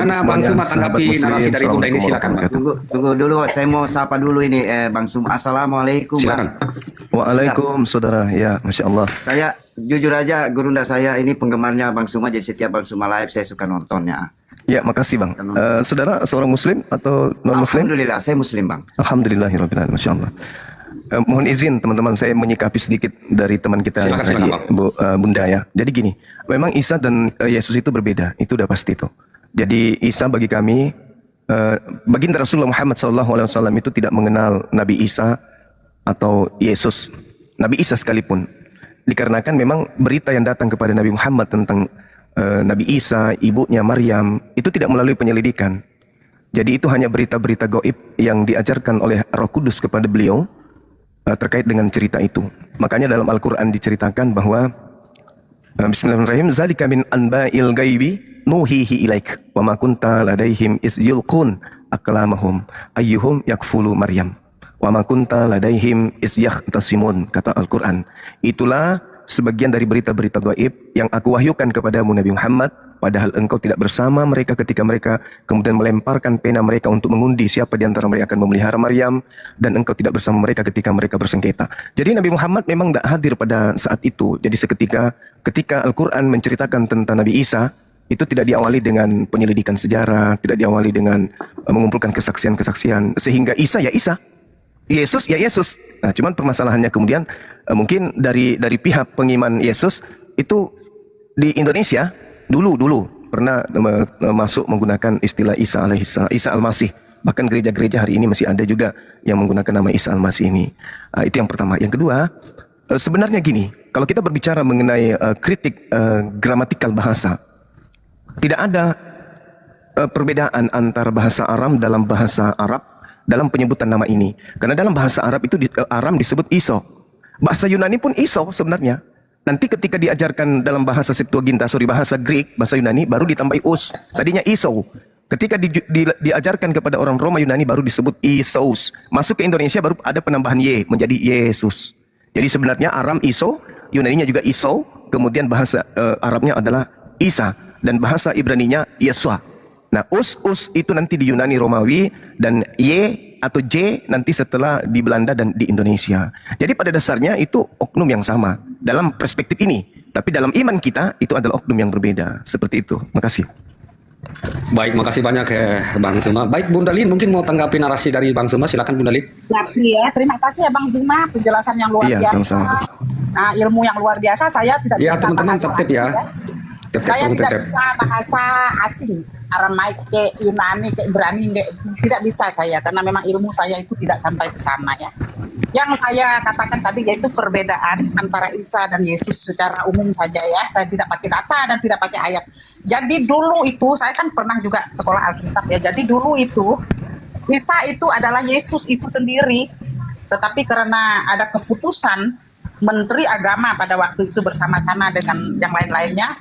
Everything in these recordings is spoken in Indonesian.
Mana Bang semuanya, Suma sahabat tanggapi narasi muslim, dari Bunda ini, assalamualaikum silakan Bang. warahmatullahi wabarakatuh. Tunggu dulu, saya mau sapa dulu ini, Bang Sum. Assalamualaikum, Bang. Silakan. Waalaikum saudara, ya Masya Allah. Saya jujur aja, Gurunda saya ini penggemarnya Bang Suma, jadi setiap Bang Suma live saya suka nontonnya. Ya, makasih Bang. Saudara seorang muslim atau non muslim? Alhamdulillah, saya Muslim, Bang. Alhamdulillahirabbil alamin, Masya Allah. Mohon izin teman-teman, saya menyikapi sedikit dari teman kita Silakan, tadi, Bang. Bunda ya. Jadi gini, memang Isa dan Yesus itu berbeda, itu udah pasti itu. Jadi Isa bagi kami, baginda Rasulullah Muhammad SAW itu tidak mengenal Nabi Isa atau Yesus, Nabi Isa sekalipun. Dikarenakan memang berita yang datang kepada Nabi Muhammad tentang Nabi Isa, ibunya Maryam, itu tidak melalui penyelidikan. Jadi itu hanya berita-berita gaib yang diajarkan oleh Roh Kudus kepada beliau terkait dengan cerita itu. Makanya dalam Al-Quran diceritakan bahwa Bismillahirrahmanirrahim, zalika min anba'il ghaibi nuhihi ilaik wa ma kunta ladaihim iz yulqun aqlamahum ayyuhum yakfulu Maryam wa ma kunta ladaihim iz yahtasimun, kata Al-Quran. Itulah sebagian dari berita-berita gaib yang aku wahyukan kepadamu Nabi Muhammad, padahal engkau tidak bersama mereka ketika mereka kemudian melemparkan pena mereka untuk mengundi siapa di antara mereka akan memelihara Maryam, dan engkau tidak bersama mereka ketika mereka bersengketa. Jadi Nabi Muhammad memang tidak hadir pada saat itu. Jadi seketika ketika Al-Quran menceritakan tentang Nabi Isa, itu tidak diawali dengan penyelidikan sejarah, tidak diawali dengan mengumpulkan kesaksian-kesaksian, sehingga Isa ya Isa, Yesus ya Yesus. Nah, cuman permasalahannya kemudian mungkin dari pihak pengiman Yesus itu di Indonesia dulu pernah masuk menggunakan istilah Isa alaihissalam, Isa al-Masih. Bahkan gereja-gereja hari ini masih ada juga yang menggunakan nama Isa al-Masih ini. Itu yang pertama. Yang kedua, sebenarnya gini, kalau kita berbicara mengenai kritik gramatikal bahasa, tidak ada perbedaan antara bahasa Aram dalam bahasa Arab dalam penyebutan nama ini. Karena dalam bahasa Arab itu Aram disebut Iso. Bahasa Yunani pun Iso sebenarnya. Nanti ketika diajarkan dalam bahasa Septuaginta, bahasa Greek, bahasa Yunani, baru ditambahi us. Tadinya Iso. Ketika diajarkan kepada orang Roma Yunani, baru disebut Isos. Masuk ke Indonesia baru ada penambahan Y menjadi Yesus. Jadi sebenarnya Aram Iso, Yunaninya juga Iso, kemudian bahasa Arabnya adalah Isa, dan bahasa Ibraninya Yesua. Nah, us itu nanti di Yunani Romawi, dan Y atau J nanti setelah di Belanda dan di Indonesia. Jadi pada dasarnya itu oknum yang sama dalam perspektif ini. Tapi dalam iman kita itu adalah oknum yang berbeda. Seperti itu. Makasih. Baik, makasih banyak Bang Suma. Baik, Bunda Lin mungkin mau tanggapi narasi dari Bang Suma, silakan Bunda Lin. Ya, terima kasih ya Bang Suma, penjelasan yang luar biasa. Sama-sama. Nah, ilmu yang luar biasa. Saya tidak Ya, bisa teman-teman bahasa tertib ya. Saya tidak bisa bahasa asing, Aramaik, ke Yunani, ke Ibrani, tidak bisa saya, karena memang ilmu saya itu tidak sampai ke sana ya. Yang saya katakan tadi yaitu perbedaan antara Isa dan Yesus secara umum saja ya. Saya tidak pakai data dan tidak pakai ayat. Jadi dulu itu, saya kan pernah juga sekolah Alkitab ya. Jadi dulu itu, Isa itu adalah Yesus itu sendiri. Tetapi karena ada keputusan Menteri Agama pada waktu itu bersama-sama dengan yang lain-lainnya,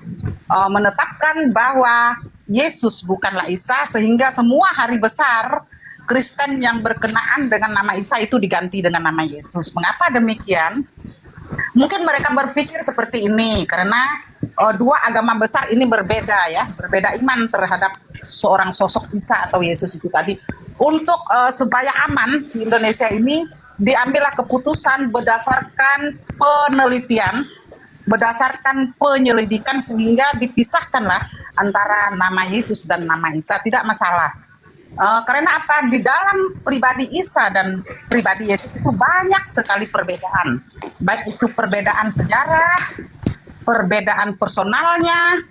menetapkan bahwa Yesus bukanlah Isa, sehingga semua hari besar Kristen yang berkenaan dengan nama Isa itu diganti dengan nama Yesus. Mengapa demikian? Mungkin mereka berpikir seperti ini karena dua agama besar ini berbeda ya, berbeda iman terhadap seorang sosok Isa atau Yesus itu tadi. Untuk supaya aman di Indonesia ini diambillah keputusan berdasarkan penelitian, berdasarkan penyelidikan, sehingga dipisahkanlah antara nama Yesus dan nama Isa. Tidak masalah. Karena apa? Di dalam pribadi Isa dan pribadi Yesus itu banyak sekali perbedaan. Baik itu perbedaan sejarah, perbedaan personalnya,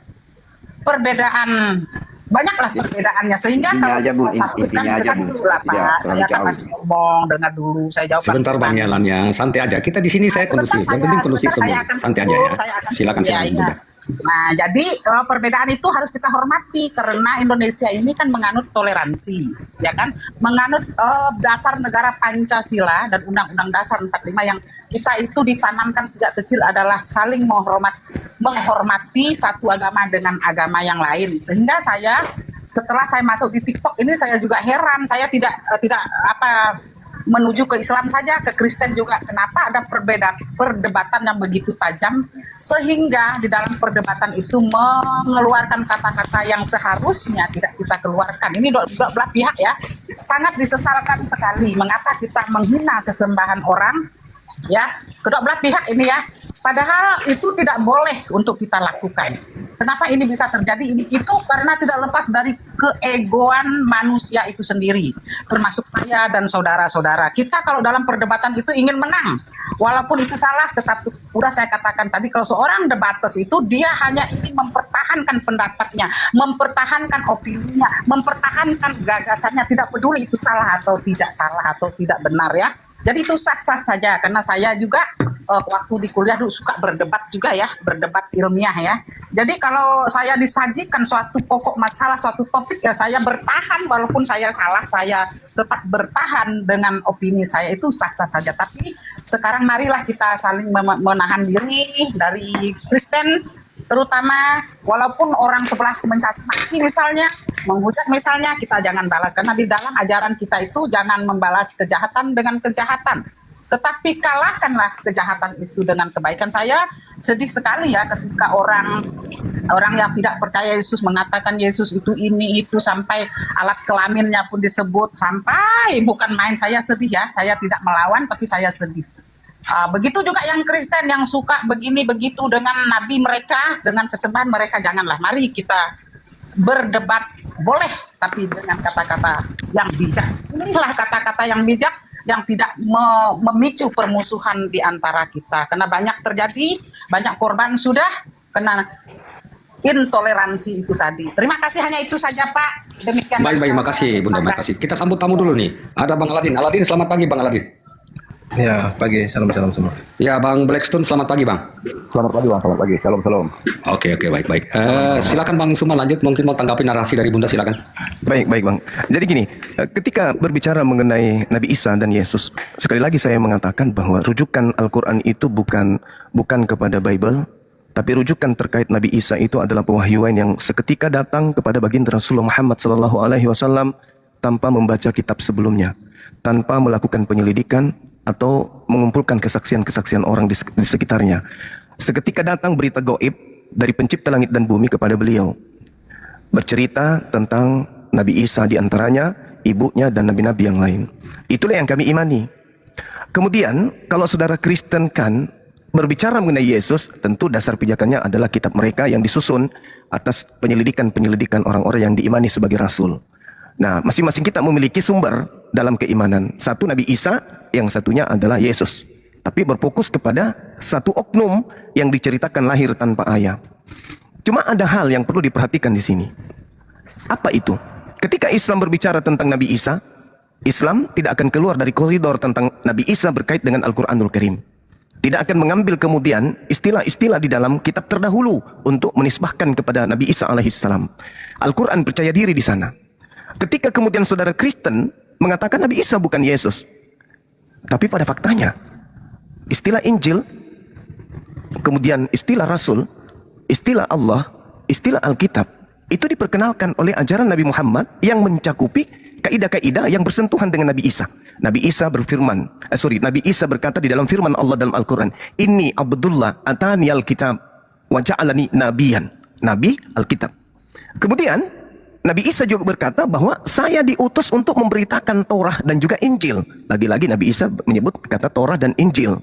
perbedaan, banyaklah perbedaannya. Sehingga Intinya kalau aja, Bu. intinya Intinya aja, Bu. dulu lah, Pak. Saya kan masih ngomong, dengar dulu. Saya jawab. Sebentar Bang Yalan ya, santai aja. Kita di sini saya kondusif. Yang penting kondusif semua. Santai aja ya. Silakan Ya. Nah, jadi perbedaan itu harus kita hormati karena Indonesia ini kan menganut toleransi, ya kan? Menganut dasar negara Pancasila dan Undang-Undang Dasar 45 yang kita itu ditanamkan sejak kecil adalah saling menghormati satu agama dengan agama yang lain. Sehingga setelah saya masuk di TikTok ini saya juga heran, saya tidak menuju ke Islam saja, ke Kristen juga. Kenapa ada perdebatan yang begitu tajam sehingga di dalam perdebatan itu mengeluarkan kata-kata yang seharusnya tidak kita keluarkan. Ini dua belah pihak ya, sangat disesalkan sekali. Mengapa kita menghina kesembahan orang? Ya, kedua belah pihak ini ya. Padahal itu tidak boleh untuk kita lakukan. Kenapa ini bisa terjadi? Itu karena tidak lepas dari keegoan manusia itu sendiri, termasuk saya dan saudara-saudara. Kita kalau dalam perdebatan itu ingin menang, walaupun itu salah, tetapi udah saya katakan tadi, kalau seorang debates itu dia hanya ingin mempertahankan pendapatnya, mempertahankan opininya, mempertahankan gagasannya, tidak peduli itu salah atau tidak benar ya. Jadi itu sah-sah saja, karena saya juga waktu di kuliah dulu suka berdebat juga ya, berdebat ilmiah ya. Jadi kalau saya disajikan suatu pokok masalah, suatu topik ya saya bertahan, walaupun saya salah, saya tetap bertahan dengan opini saya, itu sah-sah saja. Tapi sekarang marilah kita saling menahan diri dari Kristen, terutama walaupun orang sebelah mencaci maki misalnya, menghujat misalnya, kita jangan balas, karena di dalam ajaran kita itu jangan membalas kejahatan dengan kejahatan, tetapi kalahkanlah kejahatan itu dengan kebaikan. Saya sedih sekali ya ketika orang yang tidak percaya Yesus mengatakan Yesus itu ini itu, sampai alat kelaminnya pun disebut, sampai bukan main. Saya sedih ya, saya tidak melawan tapi saya sedih. Begitu juga yang Kristen yang suka begini begitu dengan nabi mereka, dengan sesembahan mereka. Janganlah, mari kita berdebat boleh, tapi dengan kata-kata yang bijak. Inilah kata-kata yang bijak yang tidak memicu permusuhan di antara kita, karena banyak terjadi, banyak korban sudah kena intoleransi itu tadi. Terima kasih, hanya itu saja Pak. Demikian. Baik, makasih Bunda, makasih. Kita sambut tamu dulu nih. Ada Bang Aladin. Aladin, selamat pagi Bang Aladin. Ya, pagi. Salam semua. Ya, Bang Blackstone, selamat pagi Bang. Selamat pagi, Bang. Selamat pagi. Salam. Oke, baik. Silakan Bang Suma lanjut, mungkin mau tanggapi narasi dari Bunda, silakan. Baik Bang. Jadi gini, ketika berbicara mengenai Nabi Isa dan Yesus, sekali lagi saya mengatakan bahwa rujukan Al-Quran itu bukan kepada Bible, tapi rujukan terkait Nabi Isa itu adalah pewahyuan yang seketika datang kepada baginda Rasulullah Muhammad SAW tanpa membaca kitab sebelumnya, tanpa melakukan penyelidikan atau mengumpulkan kesaksian-kesaksian orang di sekitarnya. Seketika datang berita gaib dari pencipta langit dan bumi kepada beliau, bercerita tentang Nabi Isa, di antaranya ibunya dan nabi-nabi yang lain. Itulah yang kami imani. Kemudian kalau saudara Kristen kan berbicara mengenai Yesus, tentu dasar pijakannya adalah kitab mereka yang disusun atas penyelidikan orang-orang yang diimani sebagai rasul. Nah, masing-masing kita memiliki sumber dalam keimanan. Satu Nabi Isa, yang satunya adalah Yesus. Tapi berfokus kepada satu oknum yang diceritakan lahir tanpa ayah. Cuma ada hal yang perlu diperhatikan di sini. Apa itu? Ketika Islam berbicara tentang Nabi Isa, Islam tidak akan keluar dari koridor tentang Nabi Isa berkait dengan Al-Quranul Karim. Tidak akan mengambil kemudian istilah-istilah di dalam kitab terdahulu untuk menisbahkan kepada Nabi Isa alaihissalam. Al-Quran percaya diri di sana. Ketika kemudian saudara Kristen mengatakan Nabi Isa bukan Yesus, tapi pada faktanya istilah Injil, kemudian istilah Rasul, istilah Allah, istilah Alkitab itu diperkenalkan oleh ajaran Nabi Muhammad yang mencakupi kaidah-kaidah yang bersentuhan dengan Nabi Isa. Nabi Isa Nabi Isa berkata di dalam firman Allah dalam Al-Quran, Inni Abdullah atani al-kitab wa ja'alani nabiyan. Nabi Alkitab. Kemudian Nabi Isa juga berkata bahwa saya diutus untuk memberitakan Torah dan juga Injil. Lagi-lagi Nabi Isa menyebut kata Torah dan Injil.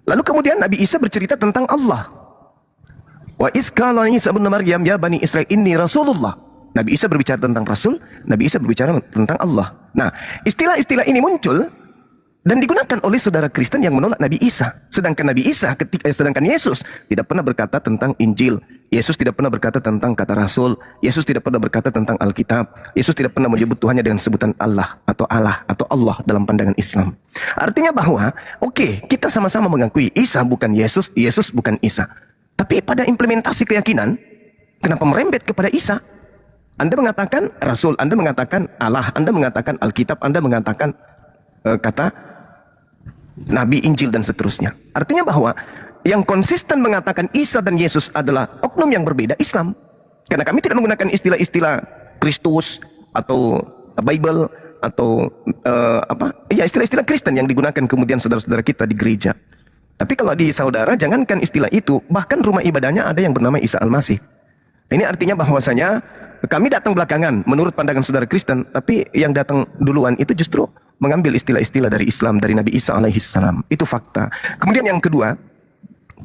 Lalu kemudian Nabi Isa bercerita tentang Allah. Wa iskala Isa ibn Maryam ya bani Israel inni Rasulullah. Nabi Isa berbicara tentang Rasul, Nabi Isa berbicara tentang Allah. Nah, istilah-istilah ini muncul dan digunakan oleh saudara Kristen yang menolak Nabi Isa. Sedangkan sedangkan Yesus tidak pernah berkata tentang Injil. Yesus tidak pernah berkata tentang kata Rasul. Yesus tidak pernah berkata tentang Alkitab. Yesus tidak pernah menyebut Tuhannya dengan sebutan Allah atau Allah dalam pandangan Islam. Artinya bahwa, kita sama-sama mengakui Isa bukan Yesus, Yesus bukan Isa. Tapi pada implementasi keyakinan, kenapa merembet kepada Isa? Anda mengatakan Rasul, Anda mengatakan Allah, Anda mengatakan Alkitab, Anda mengatakan kata Nabi, Injil dan seterusnya. Artinya bahwa yang konsisten mengatakan Isa dan Yesus adalah oknum yang berbeda, Islam. Karena kami tidak menggunakan istilah-istilah Kristus atau Bible, atau ya istilah-istilah Kristen yang digunakan kemudian saudara-saudara kita di gereja. Tapi kalau di saudara, jangankan istilah itu, bahkan rumah ibadahnya ada yang bernama Isa Al-Masih. Ini artinya bahwasanya kami datang belakangan menurut pandangan saudara Kristen, tapi yang datang duluan itu justru mengambil istilah-istilah dari Islam, dari Nabi Isa alaihissalam. Itu fakta. Kemudian yang kedua,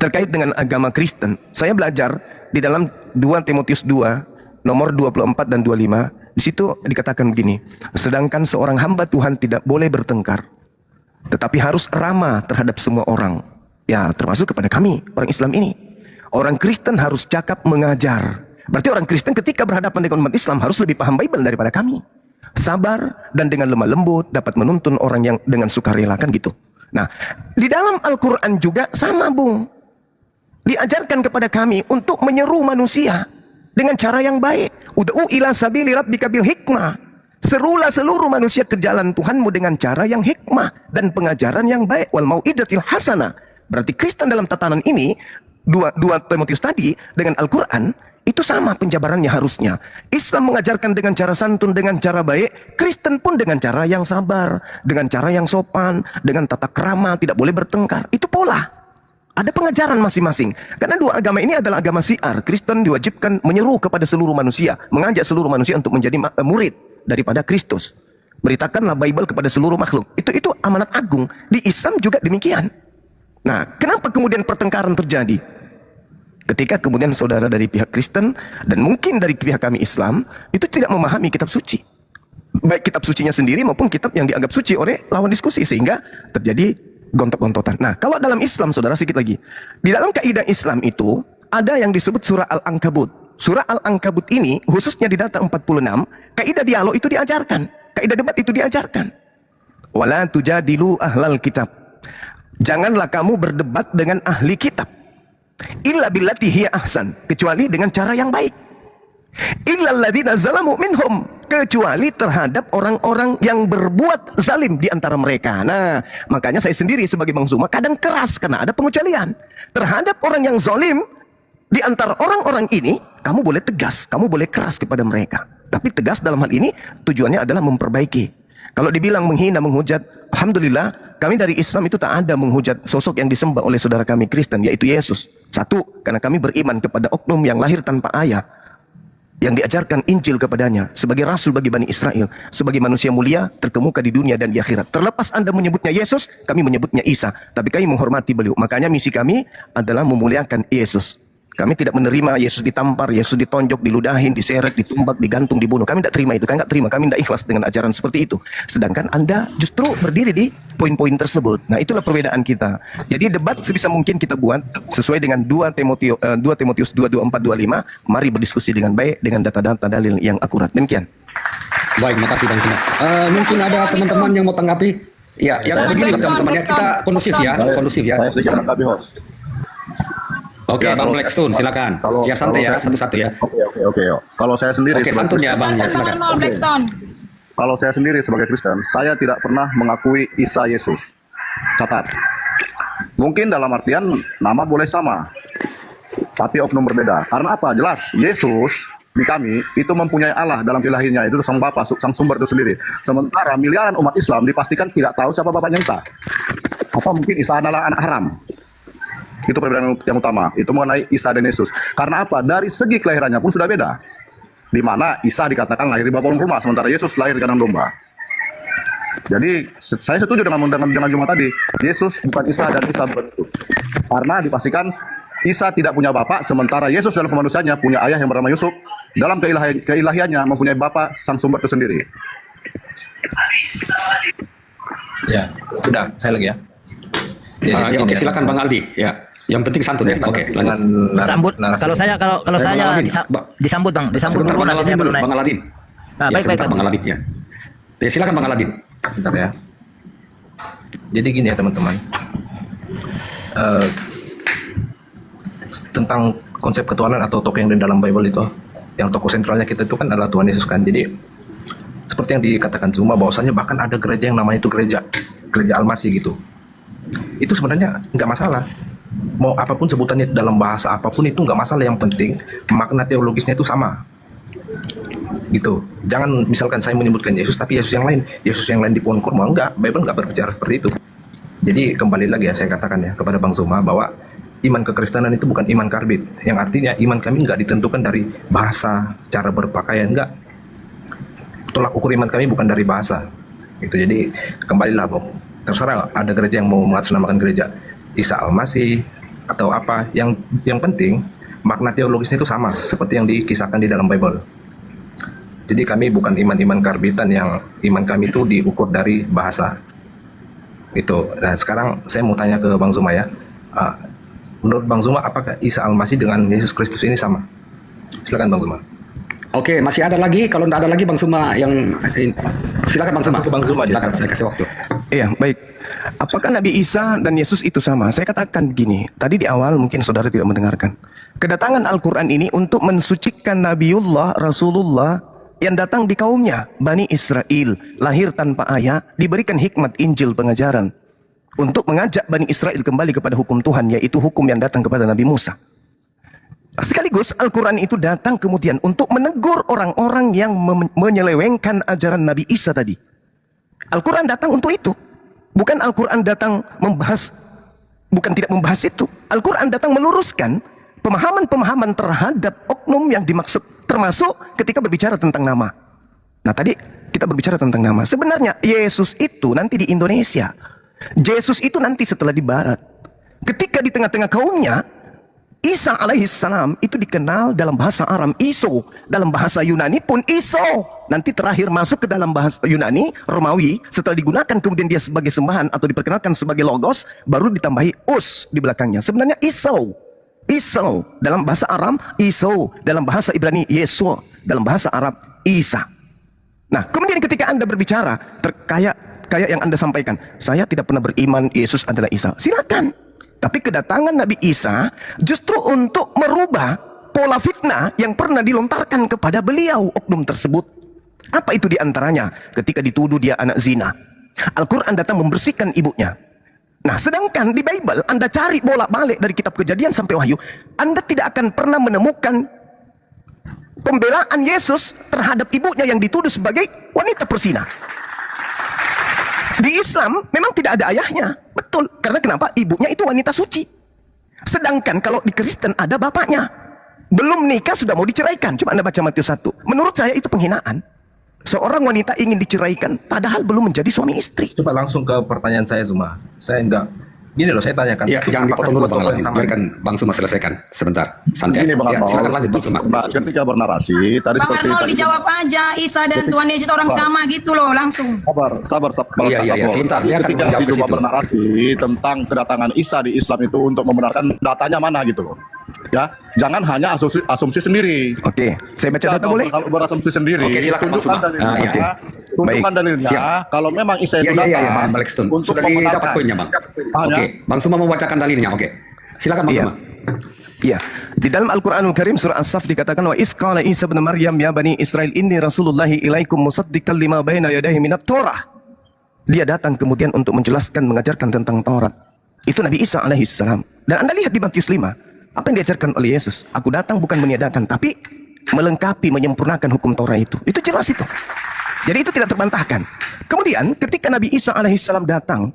terkait dengan agama Kristen, saya belajar di dalam 2 Timotius 2 nomor 24 dan 25. Di situ dikatakan begini, sedangkan seorang hamba Tuhan tidak boleh bertengkar, tetapi harus ramah terhadap semua orang. Ya, termasuk kepada kami, orang Islam ini. Orang Kristen harus cakap mengajar. Berarti orang Kristen ketika berhadapan dengan umat Islam harus lebih paham Bible daripada kami. Sabar dan dengan lemah lembut dapat menuntun orang yang dengan sukarela, kan gitu. Nah, di dalam Al-Quran juga sama, Bung. Diajarkan kepada kami untuk menyeru manusia dengan cara yang baik. Ud'u ila sabili rabbika bil hikmah. Serulah seluruh manusia ke jalan Tuhanmu dengan cara yang hikmah dan pengajaran yang baik. Wal mau'izatil hasanah. Berarti Kristen dalam tatanan ini, 2 Timotius tadi dengan Al-Quran, itu sama penjabarannya harusnya. Islam mengajarkan dengan cara santun, dengan cara baik. Kristen pun dengan cara yang sabar, dengan cara yang sopan, dengan tata krama, tidak boleh bertengkar. Itu pola. Ada pengajaran masing-masing. Karena 2 agama ini adalah agama syiar. Kristen diwajibkan menyeru kepada seluruh manusia, mengajak seluruh manusia untuk menjadi murid daripada Kristus. Beritakanlah Bible kepada seluruh makhluk. Itu amanat agung. Di Islam juga demikian. Nah, kenapa kemudian pertengkaran terjadi? Ketika kemudian saudara dari pihak Kristen dan mungkin dari pihak kami Islam itu tidak memahami kitab suci. Baik kitab sucinya sendiri maupun kitab yang dianggap suci oleh lawan diskusi, sehingga terjadi gontok-gontotan. Nah, kalau dalam Islam, saudara, sedikit lagi. Di dalam kaidah Islam itu ada yang disebut surah Al-Ankabut. Surah Al-Ankabut ini khususnya di data 46, kaidah dialog itu diajarkan. Kaidah debat itu diajarkan. Wala tujadilu ahlal kitab. Janganlah kamu berdebat dengan ahli kitab. Illa billati hiya ahsan, kecuali dengan cara yang baik. Illa alladzina zalamu minhum, kecuali terhadap orang-orang yang berbuat zalim di antara mereka. Nah, makanya saya sendiri sebagai Bang Zuma kadang keras karena ada pengecualian. Terhadap orang yang zalim di antara orang-orang ini, kamu boleh tegas, kamu boleh keras kepada mereka. Tapi tegas dalam hal ini tujuannya adalah memperbaiki. Kalau dibilang menghina, menghujat, alhamdulillah kami dari Islam itu tak ada menghujat sosok yang disembah oleh saudara kami Kristen, yaitu Yesus. Satu, karena kami beriman kepada oknum yang lahir tanpa ayah, yang diajarkan Injil kepadanya sebagai rasul bagi Bani Israel, sebagai manusia mulia terkemuka di dunia dan di akhirat. Terlepas Anda menyebutnya Yesus, kami menyebutnya Isa, tapi kami menghormati beliau. Makanya misi kami adalah memuliakan Yesus. Kami tidak menerima Yesus ditampar, Yesus ditonjok, diludahin, diseret, ditumbak, digantung, dibunuh. Kami tidak terima itu, kami tidak terima, kami tidak ikhlas dengan ajaran seperti itu. Sedangkan Anda justru berdiri di poin-poin tersebut. Nah, itulah perbedaan kita. Jadi debat sebisa mungkin kita buat sesuai dengan 2 Timotius 2, 24, 25. Mari berdiskusi dengan baik, dengan data-data dalil yang akurat. Demikian. Baik, makasih Bang Suma. Mungkin ada teman-teman yang mau tanggapi. Ya, yang begini teman-teman, kita kondusif ya, kondusif ya. Saya sedikit menanggapi, host. Oke, Ya, Bang kalau Blackstone, silakan. Ya, santai ya, satu-satu ya. Oke. Kalau saya sendiri Oke, sebagai santun ya, Bang. Ya, silakan. Blackstone. Kalau saya sendiri sebagai Kristen, saya tidak pernah mengakui Isa Yesus. Catat. Mungkin dalam artian nama boleh sama, tapi oknum berbeda. Karena apa? Jelas, Yesus di kami itu mempunyai Allah dalam ilahinya, itu sang Bapa, sang sumber itu sendiri. Sementara miliaran umat Islam dipastikan tidak tahu siapa bapaknya Isa. Apa mungkin Isa adalah anak haram? Itu perbedaan yang utama. Itu mengenai Isa dan Yesus. Karena apa? Dari segi kelahirannya pun sudah beda. Di mana Isa dikatakan lahir di bawah pohon kurma, sementara Yesus lahir di kandang domba. Jadi saya setuju dengan Juma tadi. Yesus bukan Isa dan Isa bukan Yesus. Karena dipastikan Isa tidak punya bapak, sementara Yesus dalam kemanusiaannya punya ayah yang bernama Yusuf. Dalam keilahiannya mempunyai Bapa sang sumber itu sendiri. Ya, sudah, saya lagi ya. Ya, oke, silakan Bang Aldi. Ya, yang penting santun ya. Oke, lanjut. Sambut. Kalau saya disambut Bang, disambut Sebentar, dulu Bang nanti saya Aladin baru dulu, naik. Bang Aladin. Nah, Ya, baik. sebentar, Bang Aladin ya. Ya, silakan Bang Aladin. Bentar ya. Jadi gini ya teman-teman. Tentang konsep ketuhanan atau tokoh yang di dalam Bible itu, yang tokoh sentralnya kita itu kan adalah Tuhan Yesus kan. Jadi seperti yang dikatakan Zuma, bahwasanya bahkan ada gereja yang namanya itu gereja Al-Masih gitu. Itu sebenarnya nggak masalah. Mau apapun sebutannya dalam bahasa apapun itu nggak masalah. Yang penting makna teologisnya itu sama. Gitu. Jangan misalkan saya menyebutkan Yesus tapi Yesus yang lain di pohon kurma. Enggak, Bible enggak berbicara seperti itu. Jadi kembali lagi ya saya katakan ya kepada Bang Zuma bahwa iman kekristenan itu bukan iman karbit, yang artinya iman kami enggak ditentukan dari bahasa, cara berpakaian, enggak. Tolak ukur iman kami bukan dari bahasa. Gitu. Jadi kembalilah Bang. Terserah ada gereja yang mau mengatasnamakan gereja Isa Al-Masih atau apa, yang penting makna teologisnya itu sama seperti yang dikisahkan di dalam Bible. Jadi kami bukan iman-iman karbitan yang iman kami itu diukur dari bahasa. Gitu. Nah sekarang saya mau tanya ke Bang Zuma ya. Menurut Bang Zuma apakah Isa Al-Masih dengan Yesus Kristus ini sama? Silakan Bang Zuma. Oke, masih ada lagi. Kalau tidak ada lagi Bang Zuma yang silakan Bang Zuma. Bang Zuma, silakan, saya kasih waktu. Iya, baik. Apakah Nabi Isa dan Yesus itu sama? Saya katakan begini, tadi di awal mungkin saudara tidak mendengarkan. Kedatangan Al-Quran ini untuk mensucikan Nabiullah, Rasulullah yang datang di kaumnya, Bani Israel, lahir tanpa ayah, diberikan hikmat Injil pengajaran untuk mengajak Bani Israel kembali kepada hukum Tuhan, yaitu hukum yang datang kepada Nabi Musa. Sekaligus Al-Quran itu datang kemudian untuk menegur orang-orang yang menyelewengkan ajaran Nabi Isa tadi. Al-Quran datang untuk itu. Bukan Al-Quran datang membahas, bukan tidak membahas itu. Al-Quran datang meluruskan pemahaman-pemahaman terhadap oknum yang dimaksud, termasuk ketika berbicara tentang nama. Nah tadi kita berbicara tentang nama. Sebenarnya Yesus itu nanti di Indonesia. Yesus itu nanti setelah di Barat. Ketika di tengah-tengah kaumnya, Isa alaihissalam itu dikenal dalam bahasa Aram Iso, dalam bahasa Yunani pun Iso. Nanti terakhir masuk ke dalam bahasa Yunani, Romawi, setelah digunakan kemudian dia sebagai sembahan atau diperkenalkan sebagai logos, baru ditambahi us di belakangnya. Sebenarnya Iso. Iso dalam bahasa Aram, Iso dalam bahasa Ibrani, Yesua dalam bahasa Arab, Isa. Nah, kemudian ketika Anda berbicara kayak yang Anda sampaikan, saya tidak pernah beriman Yesus adalah Isa. Silakan. Tapi kedatangan Nabi Isa justru untuk merubah pola fitnah yang pernah dilontarkan kepada beliau, oknum tersebut. Apa itu diantaranya? Ketika dituduh dia anak zina, Al-Quran datang membersihkan ibunya. Nah, sedangkan di Bible Anda cari bolak-balik dari kitab Kejadian sampai Wahyu, Anda tidak akan pernah menemukan pembelaan Yesus terhadap ibunya yang dituduh sebagai wanita persina. Di Islam memang tidak ada ayahnya, betul. Karena kenapa? Ibunya itu wanita suci. Sedangkan kalau di Kristen ada bapaknya. Belum nikah sudah mau diceraikan. Coba Anda baca Matius 1. Menurut saya itu penghinaan. Seorang wanita ingin diceraikan padahal belum menjadi suami istri. Coba langsung ke pertanyaan saya Zuma. Saya enggak. Gini loh, saya tanyakan. Ya, jangan dipotong dulu Bang Alan. Biarkan Bang Zuma selesaikan sebentar. Santai. Ini Bang Ya, Arnold, silakan lanjut Bang Zuma. ketika bernarasi tadi Bang seperti Arnold tadi. dijawab aja, Isa dan Tuhan Yesus itu orang sama gitu loh, langsung. Sabar. Iya, sebentar. Biarkan Ketika menjawab si ke Zuma situ. bernarasi tentang kedatangan Isa di Islam itu untuk membenarkan datanya mana gitu loh. Ya, jangan hanya asumsi sendiri. Oke, saya baca data boleh? Kalau berasumsi sendiri, Oke, silakan, Bang Zuma. tunjukkan dalilnya. Oke. Tunjukkan Baik. dalilnya. Siap. Kalau memang Isa itu Iya, datang Bang Blackstone. untuk Sudah didapat membenarkan. poinnya, Bang. Hanya- Oke, Bang Zuma membacakan dalilnya. Oke. Silakan Bang Iya. Zuma. Iya, di dalam Al-Quranul Karim surah As-Saff dikatakan wa isqala Isa bin Maryam ya bani Israel inni rasulullahi ilaikum musaddiqan lima baina yadayhi minat Torah. Dia datang kemudian untuk menjelaskan, mengajarkan tentang Taurat. Itu Nabi Isa alaihissalam. Dan Anda lihat di Matius 5, apa yang diajarkan oleh Yesus? Aku datang bukan meniadakan, tapi melengkapi, menyempurnakan hukum Taurat itu. Itu jelas itu. Jadi itu tidak terbantahkan. Kemudian ketika Nabi Isa alaihissalam datang,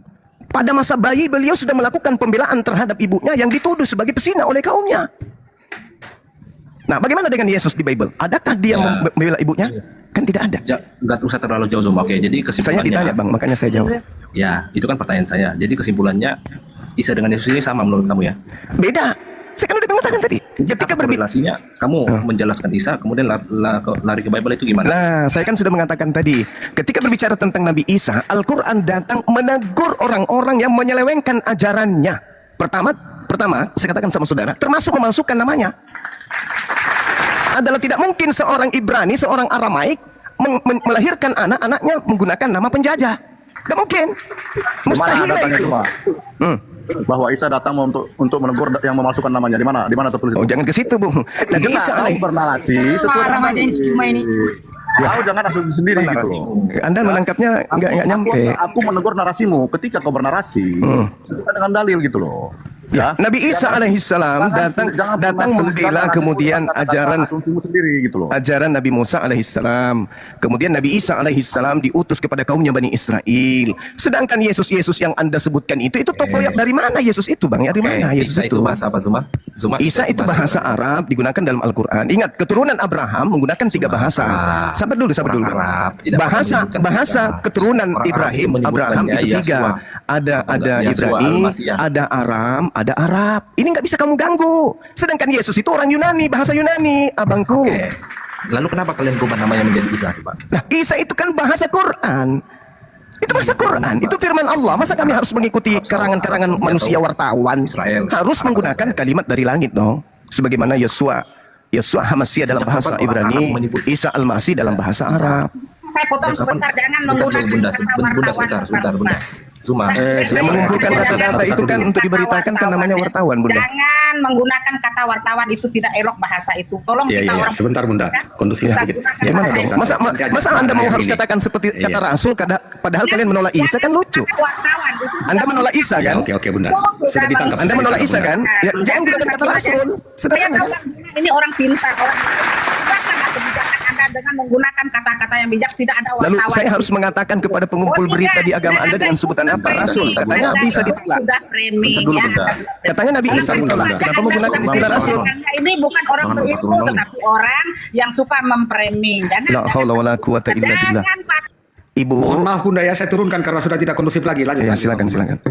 pada masa bayi beliau sudah melakukan pembelaan terhadap ibunya yang dituduh sebagai pesina oleh kaumnya. Nah, bagaimana dengan Yesus di Bible? Adakah dia membela ibunya? Kan tidak ada. Nggak usah terlalu jauh Zuma. Oke, jadi Saya kesimpulannya. ditanya Bang, makanya saya jawab. Ya, itu kan pertanyaan saya. Jadi kesimpulannya Isa dengan Yesus ini sama menurut kamu ya? Beda. Saya kan udah mengatakan tadi. Ketika berbicara, relasinya kamu menjelaskan Isa kemudian lari ke Bible itu gimana? nah, saya kan sudah mengatakan tadi, ketika berbicara tentang Nabi Isa, Al-Quran datang menegur orang-orang yang menyelewengkan ajarannya. Pertama, saya katakan sama saudara, termasuk memasukkan namanya. Adalah tidak mungkin seorang Ibrani, seorang Aramaik melahirkan anak-anaknya menggunakan nama penjajah. Tidak mungkin. Mustahil itu. Bahwa Isa datang untuk menegur yang memasukkan namanya. Di mana tertulis? Oh, jangan ke situ, Bung. Nabi Isa Kau bernarasi sesuai Marah aja ini cuma ini. Kau jangan asumsi sendiri gitu loh. Anda menangkapnya nggak nyampe. Aku menegur narasimu ketika kau bernarasi sesuai dengan dalil gitu loh. Ya, Nabi Isa alaihissalam datang membela kemudian ajaran asumsimu sendiri gitu loh. ajaran Nabi Musa alaihissalam. Kemudian Nabi Isa alaihissalam diutus kepada kaumnya Bani Israel. Sedangkan Yesus yang Anda sebutkan itu tokoh yang dari mana Yesus itu, Bang? Ya, dari mana Yesus Isa itu? bahasa apa, Zuma? Isa itu bahasa Arab digunakan dalam Al-Qur'an. Ingat, keturunan Abraham menggunakan 3 bahasa. Sabar dulu. Arab tidak Bahasa keturunan Orang Ibrahim, Arab Abraham itu 3. Ada Yasua Ibrani, Al-Masih. ada Aram, ada Arab. Ini nggak bisa kamu ganggu. Sedangkan Yesus itu orang Yunani, bahasa Yunani, abangku. Oke. Lalu kenapa kalian rubah namanya menjadi Isa, Pak? Nah, Isa itu kan bahasa Quran. Itu bahasa Quran, itu firman Allah. Masa kami harus mengikuti karangan-karangan manusia wartawan? Israel. Harus menggunakan kalimat dari langit dong. Sebagaimana Yesua Hamasiyah dalam bahasa Ibrani, Isa Al-Masih dalam bahasa Arab. Saya potong sebentar, jangan menggunakan Bunda, kata sebentar, Bunda. Zuma. Yang mengumpulkan data-data itu kan untuk diberitakan kan namanya wartawan, Bunda. Jangan menggunakan kata wartawan, itu tidak elok bahasa itu. Tolong Iya, kita iya, orang sebentar, Bunda. Kondusif kita sedikit. gunakan Gimana bahasa dong? itu. Masa Anda mau harus katakan seperti kata Rasul, padahal kalian menolak Isa kan lucu. Wartawan, itu sudah Anda menolak Isa kan? Oke, Bunda. Sudah ditangkap. Anda menolak Isa kan? Ya, jangan gunakan kata Rasul. Saya Sederhana. tahu ini orang pintar, orang gunakan kebijakan Anda dengan menggunakan kata-kata yang bijak, tidak ada wartawan. Lalu saya harus mengatakan kepada pengumpul berita di agama Anda dengan sebutan apa? Rasul. Katanya bisa ditolak. Sudah framing Bentar dulu, ya. Bunda. Katanya Nabi Isa ditolak. Kenapa menggunakan istilah Rasul? Karena ini bukan orang Tolong, berilmu, tolong. tetapi orang yang suka memframing. La haula wala quwata illa billah. Ibu, Mohon maaf, Bunda, ya saya turunkan karena sudah tidak kondusif lagi. Lanjut. ya silakan.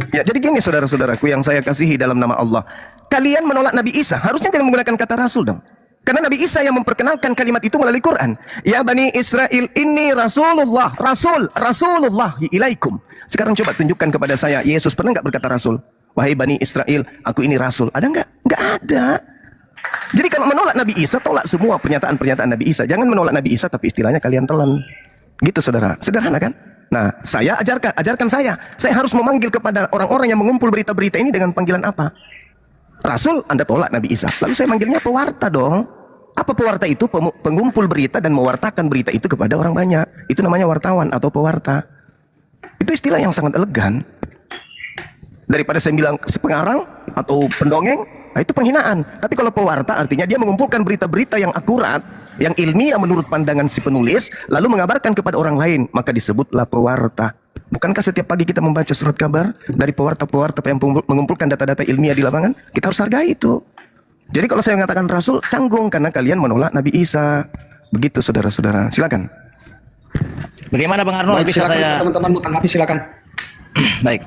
Ya, jadi gini saudara-saudaraku yang saya kasihi dalam nama Allah. Kalian menolak Nabi Isa, harusnya kalian menggunakan kata Rasul dong. Karena Nabi Isa yang memperkenalkan kalimat itu melalui Quran. Ya Bani Israel, ini Rasulullah, Rasulullah ilaikum. Sekarang coba tunjukkan kepada saya, Yesus pernah nggak berkata Rasul? Wahai Bani Israel, aku ini Rasul. Ada nggak? Nggak ada. Jadi kalau menolak Nabi Isa, tolak semua pernyataan-pernyataan Nabi Isa. Jangan menolak Nabi Isa, tapi istilahnya kalian telan. Gitu saudara, sederhana kan? Nah, saya ajarkan saya. Saya harus memanggil kepada orang-orang yang mengumpul berita-berita ini dengan panggilan apa? Rasul, Anda tolak Nabi Isa. Lalu saya manggilnya pewarta dong. Apa pewarta itu? Pengumpul berita dan mewartakan berita itu kepada orang banyak. Itu namanya wartawan atau pewarta. Itu istilah yang sangat elegan. Daripada saya bilang pengarang atau pendongeng, nah itu penghinaan. Tapi kalau pewarta artinya dia mengumpulkan berita-berita yang akurat, yang ilmiah menurut pandangan si penulis, lalu mengabarkan kepada orang lain, maka disebutlah pewarta. Bukankah setiap pagi kita membaca surat kabar dari pewarta-pewarta yang mengumpulkan data-data ilmiah di lapangan? Kita harus hargai itu. Jadi kalau saya mengatakan Rasul, canggung karena kalian menolak Nabi Isa. Begitu saudara-saudara. Silakan. Bagaimana Bang Arno? Baik, Bisa silakan saya... teman-teman mau tanggapi, silakan. Baik.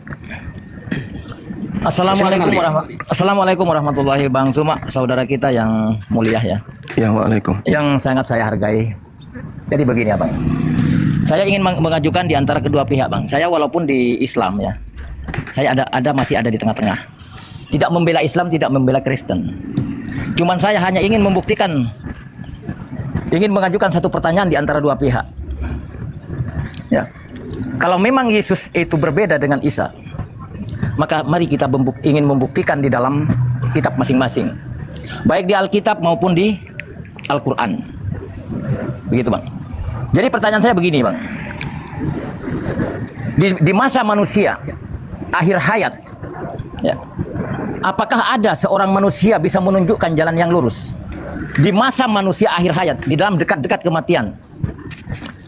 Assalamualaikum warahmatullahi Bang Zuma, saudara kita yang mulia ya. Ya, waalaikum. Yang sangat saya hargai. Jadi begini ya Bang. Saya ingin mengajukan di antara kedua pihak Bang. Saya walaupun di Islam ya, saya masih ada di tengah-tengah. Tidak membela Islam, tidak membela Kristen. Cuman saya hanya ingin membuktikan, ingin mengajukan satu pertanyaan di antara dua pihak. Ya, kalau memang Yesus itu berbeda dengan Isa, maka mari kita ingin membuktikan di dalam kitab masing-masing, baik di Alkitab maupun di Al-Quran. Begitu Bang. Jadi pertanyaan saya begini Bang, di masa manusia akhir hayat ya, apakah ada seorang manusia bisa menunjukkan jalan yang lurus di masa manusia akhir hayat, di dalam dekat-dekat kematian?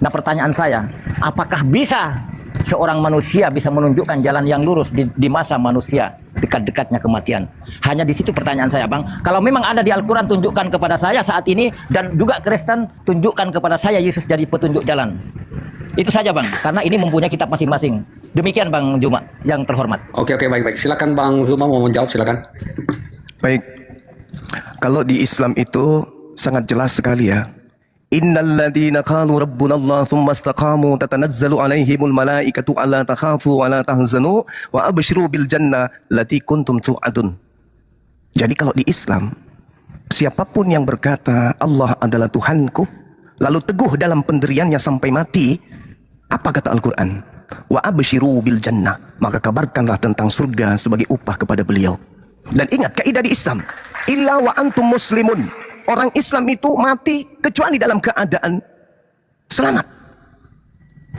Nah pertanyaan saya, apakah bisa seorang manusia bisa menunjukkan jalan yang lurus di masa manusia dekat-dekatnya kematian? Hanya di situ pertanyaan saya Bang. Kalau memang ada di Al-Quran, tunjukkan kepada saya saat ini, dan juga Kristen, tunjukkan kepada saya Yesus jadi petunjuk jalan. Itu saja Bang, karena ini mempunyai kitab masing-masing. Demikian Bang Zuma yang terhormat. Oke, baik. Silakan Bang Zuma mau menjawab, silakan. Baik. Kalau di Islam itu sangat jelas sekali ya. Innalladzina qalu rabbunallah tsumma istaqamu tatanazzalu alaihimul malaikatu alla takhafu wa la tahzanu wa abshiru bil jannah lati kuntum tu'adun. Jadi kalau di Islam, siapapun yang berkata Allah adalah Tuhanku, lalu teguh dalam pendiriannya sampai mati, apa kata Al-Quran? Wa abshiru bil jannah, maka kabarkanlah tentang surga sebagai upah kepada beliau. Dan ingat kaidah di Islam, illa wa antum muslimun. Orang Islam itu mati kecuali dalam keadaan selamat.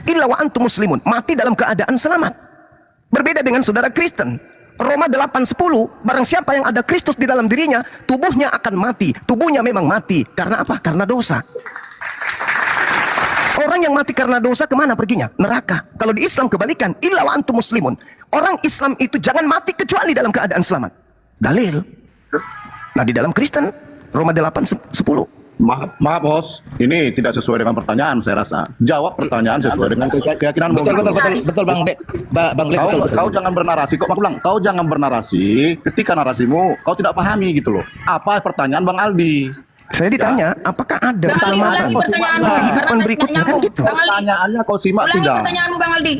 Illa wa antum muslimun, mati dalam keadaan selamat. Berbeda dengan saudara Kristen. Roma 8:10, barang siapa yang ada Kristus di dalam dirinya, tubuhnya akan mati. Tubuhnya memang mati. Karena apa? Karena dosa. Orang yang mati karena dosa kemana perginya? Neraka. Kalau di Islam kebalikan, illa wa antum muslimun. Orang Islam itu jangan mati kecuali dalam keadaan selamat. Dalil. Nah di dalam Kristen, Roma 8:10. Maaf bos, ini tidak sesuai dengan pertanyaan saya rasa. Jawab pertanyaan sesuai dengan keyakinanmu. Betul Bang Bek. Bang Bek, betul. Kau jangan bernarasi, kok aku bilang, kau jangan bernarasi ketika narasimu kau tidak pahami gitu loh. Apa pertanyaan Bang Aldi? Saya ditanya, apakah ada Bang Aldi, keselamatan ulangi pertanyaanmu, kehidupan karena berikutnya kan nyambung. gitu. Bang Aldi, Pertanyaannya kau simak ulangi tidak. pertanyaanmu Bang Aldi.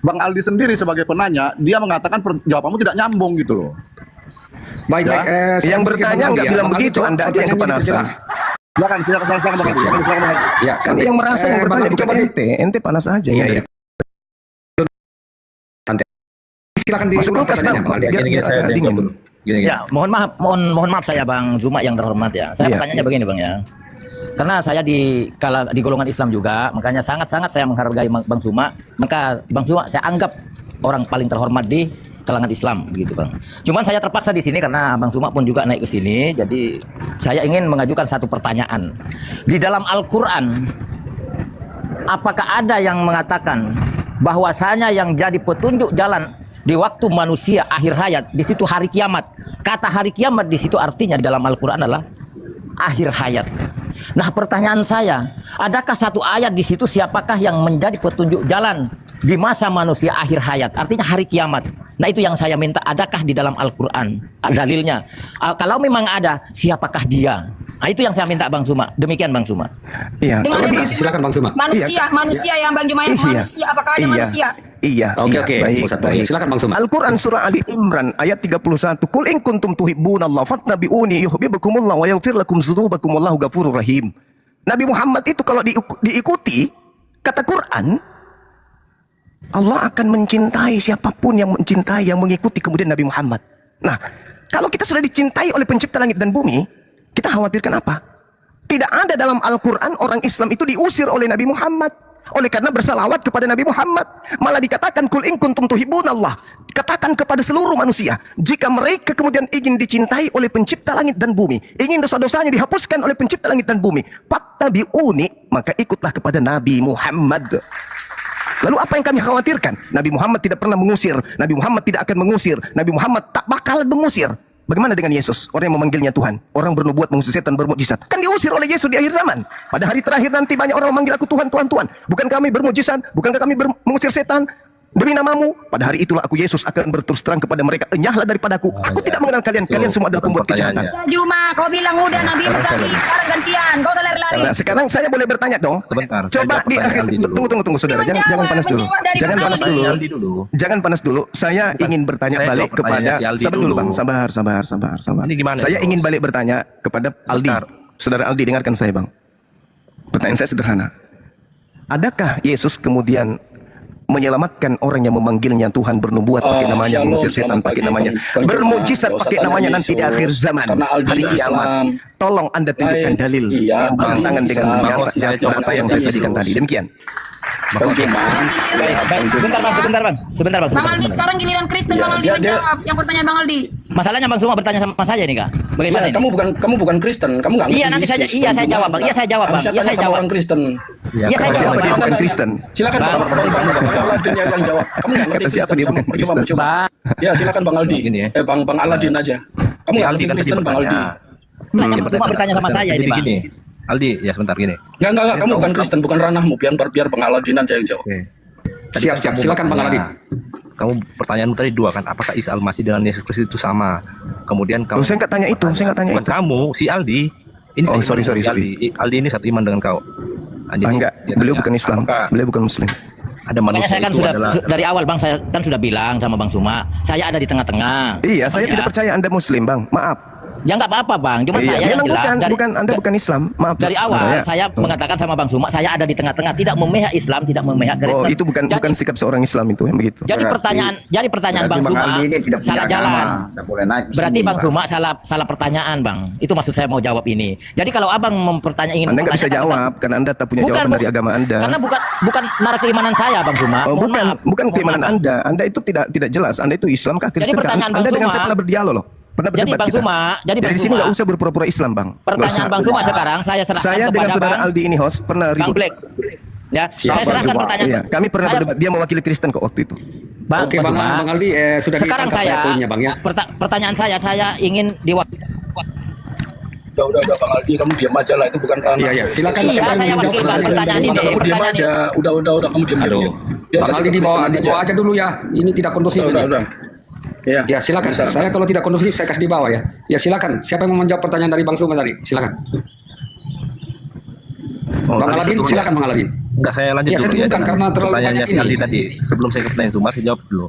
Bang Aldi sendiri sebagai penanya, dia mengatakan jawabanmu tidak nyambung gitu loh. Baik, Ya. baik. Saya Yang pikir bertanya Bang nggak Aldi, bilang Bang Aldi begitu, jawab Anda aja yang pertanyaannya kepanasan. jelas. Silakan Bang Aldi. Silakan Bang Aldi. Ya, Kan yang merasa yang Bang bertanya Aldi, bukan coba ente panas aja. Iya, ya. iya. Santai. Silakan Masuk diulang kulkas, pertanyaannya, Bang. Bang Aldi. Biar- biar agak dingin. Gini. Ya, mohon maaf saya Bang Zuma yang terhormat ya. Saya Iya. pertanyaannya begini Bang ya. Karena saya di golongan Islam juga, makanya sangat-sangat saya menghargai Bang Zuma. Maka Bang Zuma saya anggap orang paling terhormat di kalangan Islam gitu Bang. Cuman saya terpaksa di sini karena Bang Zuma pun juga naik ke sini. Jadi saya ingin mengajukan satu pertanyaan. Di dalam Al-Qur'an apakah ada yang mengatakan bahwasanya yang jadi petunjuk jalan di waktu manusia akhir hayat, di situ hari kiamat. Kata hari kiamat di situ artinya di dalam Al-Qur'an adalah akhir hayat. Nah, pertanyaan saya, adakah satu ayat di situ siapakah yang menjadi petunjuk jalan di masa manusia akhir hayat, artinya hari kiamat? Nah, itu yang saya minta, adakah di dalam Al-Qur'an dalilnya? Kalau memang ada, siapakah dia? Nah, itu yang saya minta Bang Zuma. Demikian Bang Zuma. Iya. Dengar Kalau ya, di Bang. Silakan Bang Zuma. Manusia yang Bang Juma, manusia. Apakah ada manusia? Iya. Oke, iya, oke. Baik, Ustaz, baik. silakan Bang Zuma. Al-Quran surah Ali Imran ayat 31. Qul in kuntum tuhibbunallaha fattabi'uni yuhibbukumullah wa yaghfir lakum dzunubakum wallahu ghafurur rahim. Nabi Muhammad itu kalau diikuti kata Quran, Allah akan mencintai siapapun yang mencintai, yang mengikuti kemudian Nabi Muhammad. Nah, kalau kita sudah dicintai oleh pencipta langit dan bumi, kita khawatirkan apa? Tidak ada dalam Al-Quran orang Islam itu diusir oleh Nabi Muhammad. Oleh karena bersalawat kepada Nabi Muhammad. Malah dikatakan, Kul in kuntum tuhibbunallah. Katakan kepada seluruh manusia, jika mereka kemudian ingin dicintai oleh pencipta langit dan bumi, ingin dosa-dosanya dihapuskan oleh pencipta langit dan bumi, fattabi'uni, maka ikutlah kepada Nabi Muhammad. Lalu apa yang kami khawatirkan? Nabi Muhammad tidak pernah mengusir. Nabi Muhammad tidak akan mengusir. Nabi Muhammad tak bakal mengusir. Bagaimana dengan Yesus? Orang yang memanggilnya Tuhan. Orang bernubuat, mengusir setan, bermukjizat. Kan diusir oleh Yesus di akhir zaman. Pada hari terakhir nanti banyak orang memanggil aku Tuhan, Tuhan, Tuhan. Bukan kami bermukjizat? Bukankah kami mengusir setan? Demi namamu, pada hari itulah aku Yesus akan berterus terang kepada mereka, enyahlah daripadaku. Aku tidak mengenal kalian. Kalian semua adalah pembuat kejahatan. Ya, Juma, kau bilang udah Nabi tadi, sekarang gantian. Kau udah lari-lari. Nah, sekarang saya boleh bertanya dong. Sebentar, saya Coba jawab di pertanyaan akhir. Aldi dulu. Tunggu saudara. Jangan Menjawab, panas dulu. menjawab dari Jangan Bang panas Aldi. dulu. Aldi dulu. Jangan panas dulu. Saya ingin bertanya Saya balik jawab pertanyaannya kepada. si Aldi Sabar dulu dulu. Bang. Sabar. Ini gimana, Saya Bos? ingin balik bertanya kepada Aldi. Bentar. Saudara Aldi, dengarkan saya Bang. Pertanyaan saya sederhana. Adakah Yesus kemudian menyelamatkan orang yang memanggilnya Tuhan, bernubuat pakai namanya, Shalom, mengusir setan selamat pakai pagi, namanya, Bang Juma. bermujizat Nggak usah pakai tanya namanya nanti di Yesus, akhir zaman, karena Aldi hari Islam. kiamat. Tolong Anda tunjukkan Baik, dalil iya, tangan Aldi dengan Islam. nyata Saya jawab data yang saya sajikan Yesus. tadi. Demikian. Bang Juma. Baik, sebentar Bang. Sebentar Bang. Bang Aldi sekarang giliran Kristen, Iya, Bang Aldi dia- menjawab yang pertanyaan Bang Aldi. Masalahnya Bang Zuma bertanya sama saya nih Kak. Bagaimana Ya, ini? kamu bukan Kristen, kamu nggak ngerti Iya, nanti Yesus, saya- iya, Bang saya Juma. jawab, Bang. Iya, saya jawab, Bang. Harusnya Iya, tanya saya sama jawab. orang Kristen. Iya, saya Kata siapa jawab. dia Bang. bukan Kristen? Silakan Bang. Bang Aladin yang jawab. Kamu nggak ngerti Kata siapa Kristen, dia bukan kamu Kristen? coba. Ya, silakan Bang Aldi. Gini ya. Bang Aladin aja. Kamu nggak Aldi ngerti kan tadi Kristen, Bang Aldi. bertanya. Bang Zuma bertanya sama saya ini, Jadi Bang. gini, Aldi, ya sebentar gini. Enggak, kamu bukan Kristen, bukan ranahmu. Biar Bang Aladin aja yang jawab. Oke. Siap, silakan Bang Aladin. Kamu pertanyaan tadi dua kan, apakah Isa Al-Masih dengan Yesus Kristus itu sama? Kemudian kamu Loh, saya nggak tanya itu, saya nggak tanya bukan itu. kamu, si Aldi. Ini Oh, seiman sorry, dengan si sorry. Aldi. Aldi ini satu iman dengan kau. Aldi Ah, ini enggak, dia beliau tanya, bukan Islam, apakah beliau bukan Muslim. ada Makanya manusia saya kan itu sudah adalah dari awal Bang, saya kan sudah bilang sama Bang Zuma, saya ada di tengah-tengah. Iya, saya Ya. tidak percaya Anda Muslim, Bang. Maaf. Ya nggak apa-apa bang, cuma Iya, saya yang memang jelas Anda bukan Islam, maaf. dari awal saudara, ya. saya mengatakan sama Bang Suma, saya ada di tengah-tengah, tidak memihak Islam, tidak memihak Kristen. Oh, itu bukan sikap seorang Islam itu yang begitu. Jadi pertanyaan berarti Bang Suma Aldi ini tidak punya salah agama, jalan. tidak boleh naik ke Berarti sini, Bang Pak. Suma salah pertanyaan Bang. Itu maksud saya mau jawab ini. Jadi kalau Abang ingin Anda nggak bisa mempertanyakan jawab karena Anda tak punya jawaban dari agama Anda. Karena bukan narasi keimanan saya Bang Suma. Oh, Mohon maaf. bukan Mohon keimanan maaf. Anda. Anda itu tidak jelas. Anda itu Islam kah Kristen kah? pertanyaan Bang Anda dengan Suma- saya pernah berdialog loh. Pernah Jadi berdebat Bang kita. Suma, jadi Bang di sini Suma- nggak usah berpura-pura Islam, Bang. Nggak Pertanyaan usah. Bang Suma sekarang saya serahkan Saya dengan kepada saudara Bang Aldi ini host pernah Bang ribut. Black. Ya, saya serahkan pertanyaan. Iya, kami pernah Saya- berdebat. Dia mewakili Kristen kok waktu itu. Bang, Oke, Bang Suma, Aldi, sudah sekarang ditangkap saya poinnya, Bang, ya. pertanyaan saya ingin diwakili. Udah Bang Aldi, kamu diam aja lah, itu bukan ranah. Iya, silakan. Iya, siapa yang saya menjawab wakil pertanyaan ini. Kamu diam Pertanyaan aja. Udah kamu diam Aduh, aja. Biar Bang kasih Aldi ke dibawa Kristen aja dulu ya. Ini tidak kondusif. ini. Udah. Ya, Ya silakan. bisa. Saya kalau tidak kondusif saya kasih di bawah ya. Ya silakan. Siapa yang mau menjawab pertanyaan dari Bang Suma tadi? Silakan. Bang tadi Aladin, sebetulnya- silakan Bang Aladin. Enggak, saya lanjut Ya, saya dulu ya tunjukkan dengan karena terlalu pertanyaannya banyak si ini. Aldi tadi. Sebelum saya ke pertanyaan Suma, saya jawab dulu.